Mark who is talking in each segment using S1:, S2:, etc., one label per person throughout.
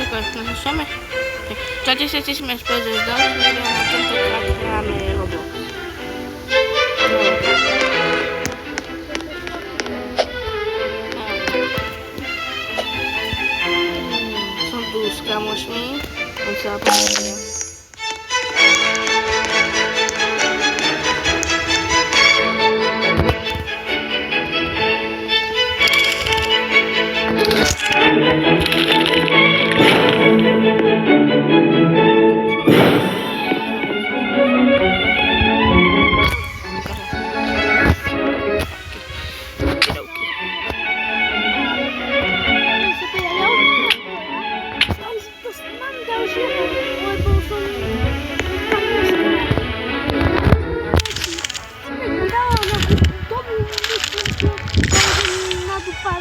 S1: Czekaj, napiszemy. Tak, to się śmiesz powiedzieć, dobrze, na tym to gramy Roblox. Są tu skamośmi, więc ja powiem.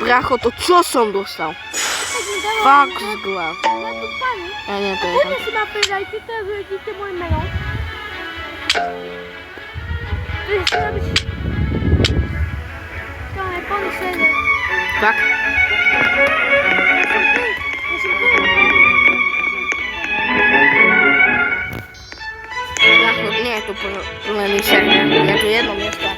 S1: Bracho, to co som dostal? Fakt z glav. Ja nie, to je tam.
S2: Si m'appelle, tu t'as dit moi maintenant.
S1: Tak? Bracho, nie, to plný server. Ja tu jedno miesto.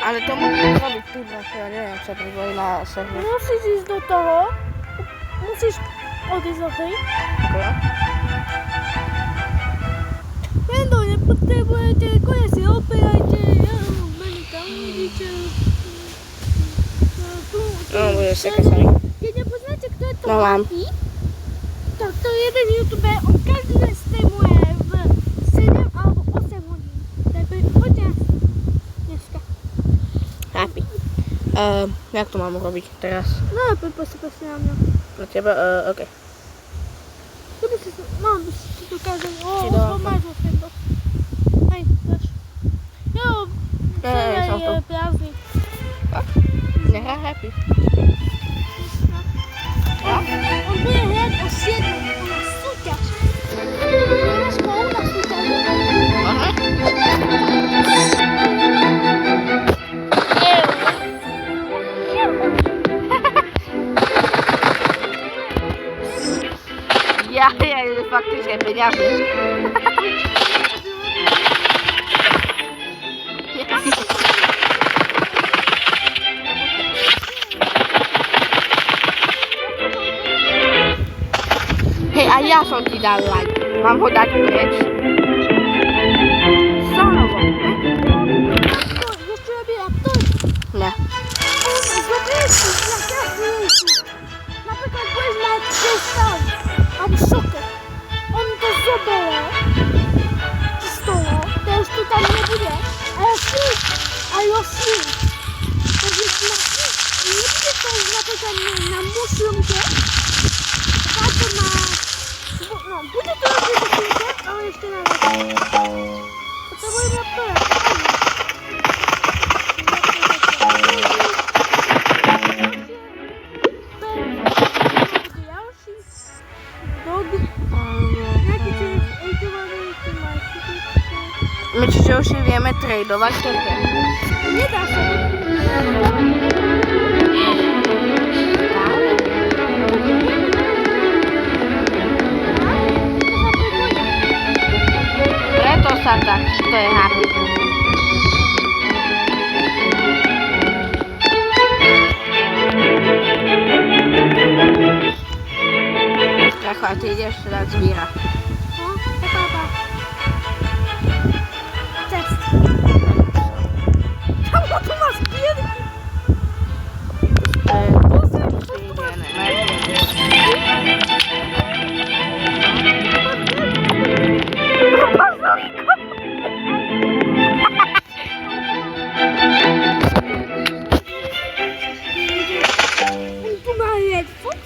S1: Ale to mógł zrobić tu, ja nie wiem, co to było na serwer.
S2: Musisz iść do toho. Musisz odejść do tej.
S1: Okay.
S2: Będą, nie potrzebujecie, konie się opierajcie. Będę tam widzicie.
S1: No, bo jest jakaś sami.
S2: Nie poznacie, kto to
S1: No mam.
S2: robi? To jeden youtuber, on każdy streamuje w 7 albo 8 godzin. Tak, chociaż dneska.
S1: Happy. Jak to mam robić teraz?
S2: No, po prostu na mnie.
S1: Dla ciebie? Okej.
S2: No, byś ci pokazał. O,
S1: Ci dałam.
S2: pomarzł z tego. Hej, też. Jo,
S1: są tu.
S2: piazny.
S1: Tak? Nie, happy.
S2: On bude hrát o 7, ona súťaž. Ona spolu na súťaži.
S1: Aha. Ja faktycznie pieniądze. Hej, a ja som ti dal like. Mám ho dať preč. Znovu.
S2: Jeszcze robię aktor.
S1: Ne.
S2: Zobaczysz, jak ja wyjdę. Na przykład byłeś na 300 albo szokę. On to zabrał. Stoło. To już tutaj nie będzie. A ja ślub. A ja ślub. To jest na ślub. Nie będzie to na przykład na muszlunkę. Tak to na... No, będzie to robić muszlunkę, ale jeszcze na razie. Potrzebuję aktora.
S1: Myślę, że już wiemy tradować to ten.
S2: Nie da się.
S1: Preto sa tak, to je happy. Bracho, a ty idziesz teraz zbierać.
S2: No, to papa. Cześć. Czemu tu masz biedki? Tu ma Redfox?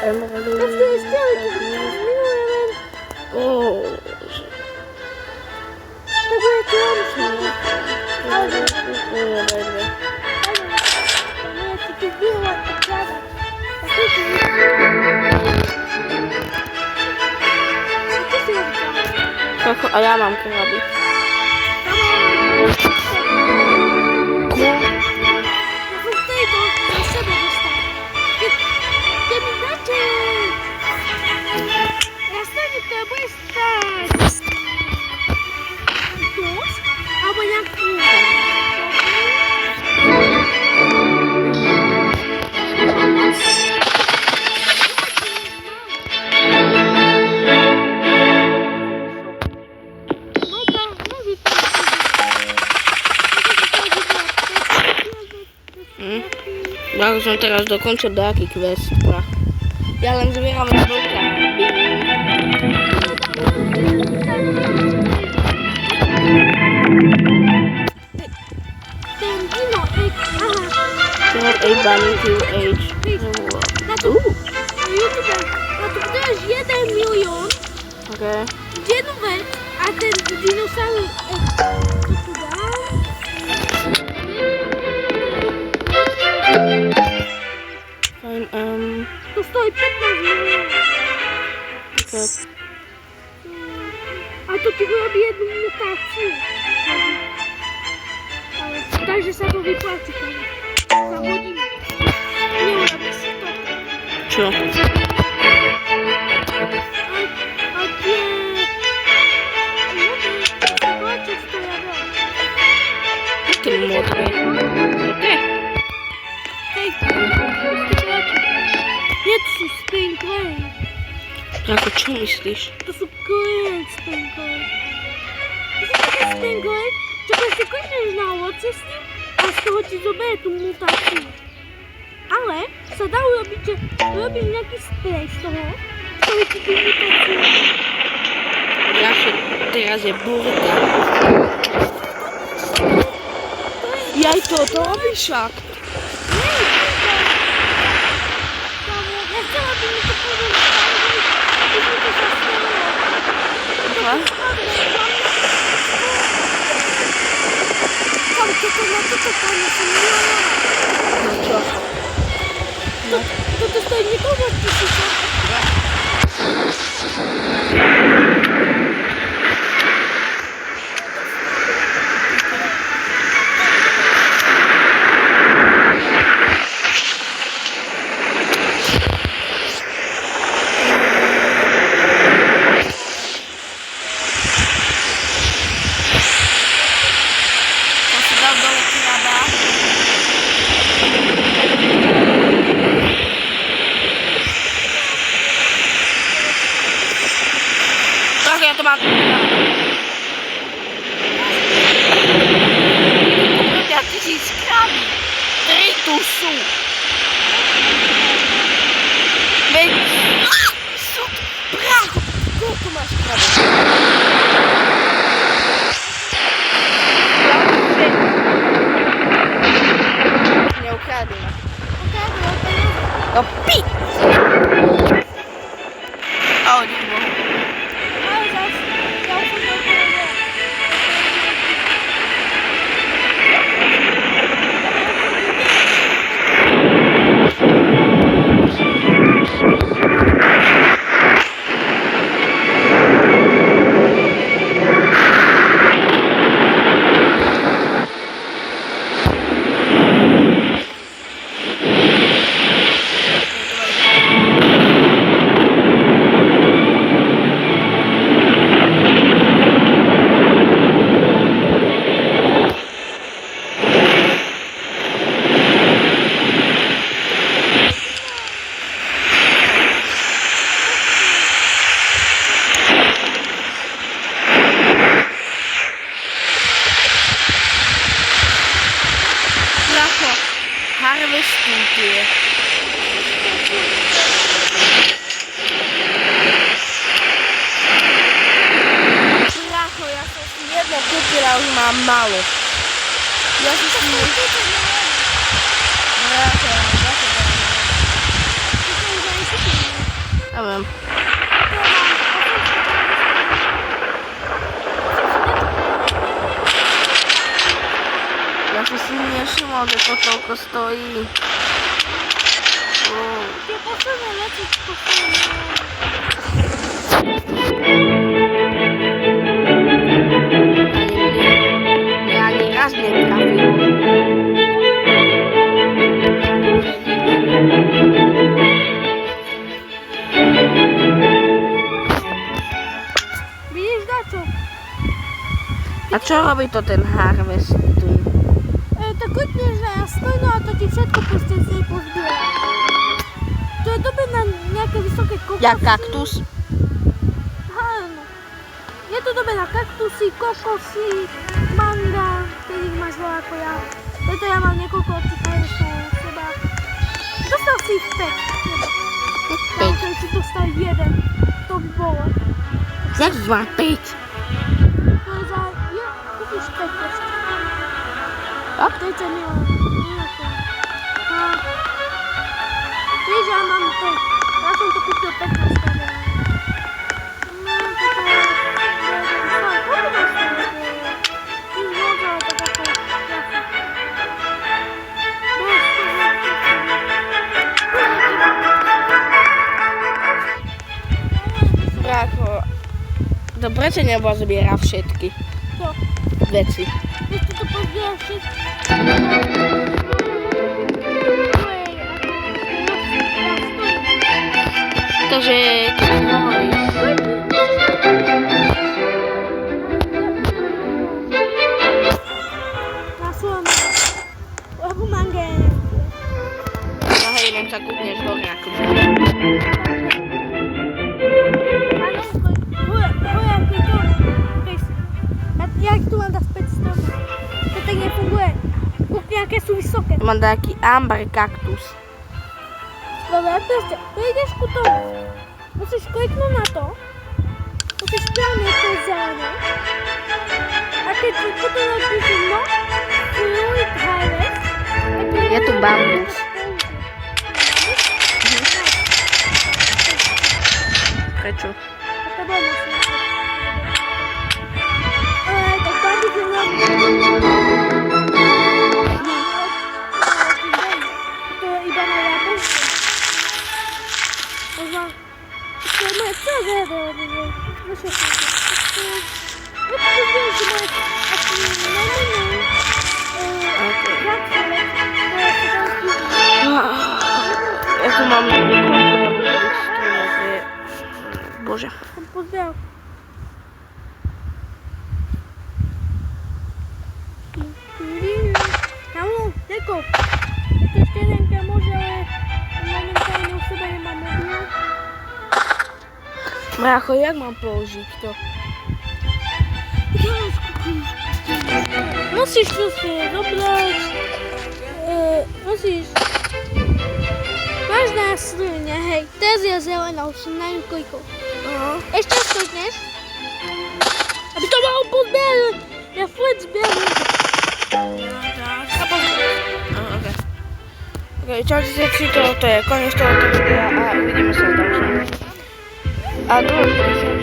S1: emeraldy.
S2: To jest ciały,
S1: O,
S2: tego ja tu łączę. Ale
S1: nie będzie.
S2: ja ci tu była tak gadać. Co ty robisz?
S1: A ja mam kierownik. Bardzo teraz dokończę Darki Quest. Ja tam zbieram zwykle.
S2: Ten dino, aha.
S1: A bunny to age.
S2: Na to, na to też 1 milion
S1: Okej.
S2: dzienówek, a ten dinozaur, co tu dam?
S1: Fine,
S2: To stoi 15 milionów.
S1: okay.
S2: A to tylko robi jedną mutację. Ale także sobie wypłaci za godzinę. Nie robi się to.
S1: Sure.
S2: A gdzie... Zobaczyć co ja robię.
S1: Ty młody. Okej.
S2: Hej, Jezus, Spinkler.
S1: Jako co myślisz?
S2: To są kolejne Spinkler. To są takie Spinkler, czego się kończysz na oczy z nim, a z toho ci zobaczy tą mutację. Ale zadało robić jakiś spray z toho, to ci tą mutację.
S1: Ja się teraz je burka. Jaj to robisz jak?
S2: Ja chciałabym mi to powiedzieć, ale mi to zastało.
S1: Aha.
S2: Tam tylko na to panie są
S1: No co?
S2: to stoi nikogo w tysiącu.
S1: Poszedł do Lekirada. Trochę ja to mam. Jakiś skrabi. Tritusu. Sud. Brawo. Kogo masz krabi? Nie ukradł. No pi! O, nie było.
S2: Ale zaraz, ja już to powiem.
S1: Harvesting here. Bracho, ja to jedno kupię, ale już mam mało. Ja już nie... Bracho, bracho. już nie mogę, to tylko stoi. O.
S2: Nie posunę lecieć, posunę.
S1: Ja ani raz nie trafił.
S2: Widzisz, Daciu?
S1: A co robi to ten harvest tu?
S2: To klikniesz na jasno, a to ci wszystko puścić i pozbiera. To je dobre na nejaké vysoké kokosy.
S1: Jak kaktus?
S2: Áno. Je to dobre na kaktusy, kokosy, manga, ktorých máš veľa ako ja. Preto ja mám niekoľko odcikajúcov u seba. Dostal si ich 5.
S1: Päť.
S2: Keď si dostal jeden, to by bolo.
S1: Jak zwa 5?
S2: To je za... Ja kúpiš 5 ešte.
S1: Tak?
S2: 30 milionov. Víš, ja mám 5. Ja som to kúpil 15 krát. No, toto je... Koľko máš to? Už môžem, tak ako...
S1: Brácho, dobre, že nebo zbiera všetky
S2: To.
S1: veci.
S2: Ešte to pozbieram všetko.
S1: Takže keď hovoríš,
S2: Nasujem. Lebo manga je
S1: no hej, len sa kúpneš hore ako
S2: Jak tu mám dať 500? To tak nefunguje. Kúpni, aké sú vysoké.
S1: mám taký amber kaktus.
S2: Dobre, proste, prídeš ku tomu. Musíš kliknúť na to. Musíš správne to zelené. A keď si potom napíši no, fluid harvest,
S1: Je tu bambus. Prečo?
S2: To bolo musím. Tak bambus je hlavne. To je iba na Japonsku. Možno, to je moje celé zjede, Musím sa to. Ja to viem, že moje asi najmenej
S1: Ja tu mám Bože.
S2: som pozbieral. Kamu, Deko, to ešte jedenka môže, ale momentálne u seba nemám mobil.
S1: Brácho, jak mám použiť to?
S2: Musíš proste zobrať, musíš, máš na strune, hej, teraz je zelená, už som na ňu klikol. Ešte raz klikneš, aby to mohol pozbierať, ja furt zbieram.
S1: Okay, čaute všetci, toto je koniec tohoto videa a uvidíme sa v ďalšom. A dôležité